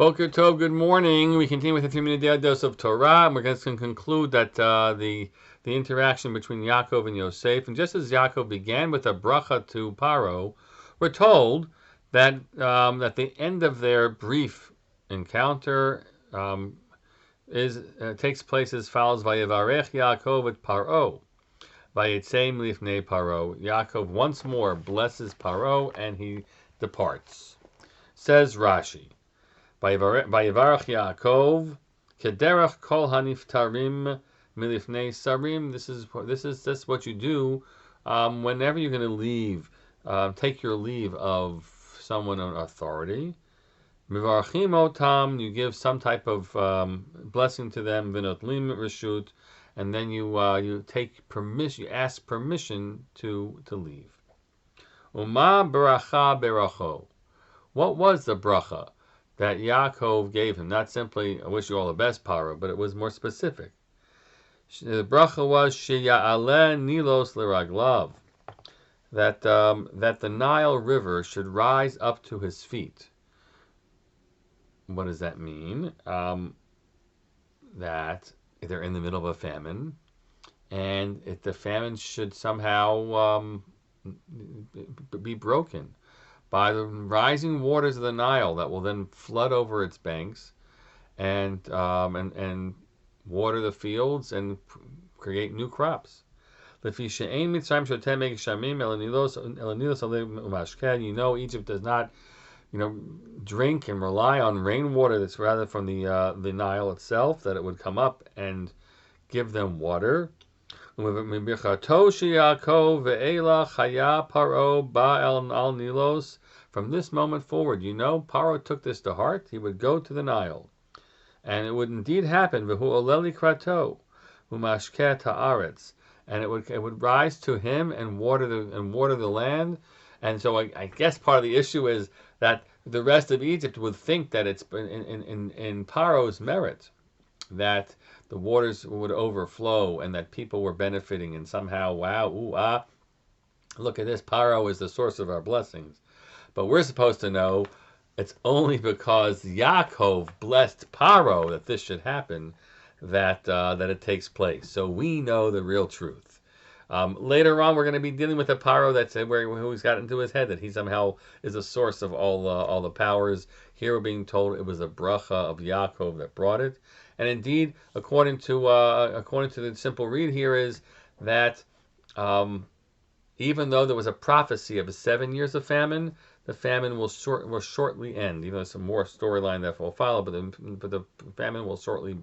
Boker Tov, good morning. We continue with a 3-minute dose of Torah, and we're going to conclude that the interaction between Yaakov and Yosef. And just as Yaakov began with a bracha to Paro, we're told that at the end of their brief encounter takes place as follows: Vayivarech Yaakov et Paro, Vayitzei lifnei Paro. Yaakov once more blesses Paro, and he departs. Says Rashi. Vayivarach Yaakov kederach kol haniftarim milifnei sarim. This is what you do whenever you're going to leave, take your leave of someone in authority. Mivarachim otam, you give some type of blessing to them. Vinotlim reshut, and then you take permission, you ask permission to leave. Uma beracha beracho. What was the bracha that Yaakov gave him? Not simply, I wish you all the best, Paro, but it was more specific. The bracha was, Sheya'aleh Nilos l'raglav, that the Nile River should rise up to his feet. What does that mean? That they're in the middle of a famine, and if the famine should somehow be broken by the rising waters of the Nile that will then flood over its banks and water the fields and create new crops. You know, Egypt does not, drink and rely on rainwater that's rather from the Nile itself, that it would come up and give them water. From this moment forward, Paro took this to heart. He would go to the Nile, and it would indeed happen. And it would rise to him and water the land. And so I guess part of the issue is that the rest of Egypt would think that it's in Paro's merit that the waters would overflow and that people were benefiting, and somehow, wow, ooh, ah, look at this, Paro is the source of our blessings. But we're supposed to know it's only because Yaakov blessed Paro that this should happen, that it takes place. So we know the real truth. Later on, we're going to be dealing with a Paro who's got into his head that he somehow is a source of all the powers. Here we're being told it was a bracha of Yaakov that brought it. And indeed, according to the simple read here, is that even though there was a prophecy of 7 years of famine, the famine will shortly end. Even though there's some more storyline that will follow, but the famine will shortly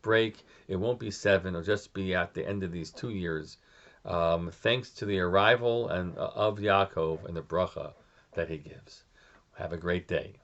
break. It won't be 7; it'll just be at the end of these 2 years, thanks to the arrival of Yaakov and the bracha that he gives. Have a great day.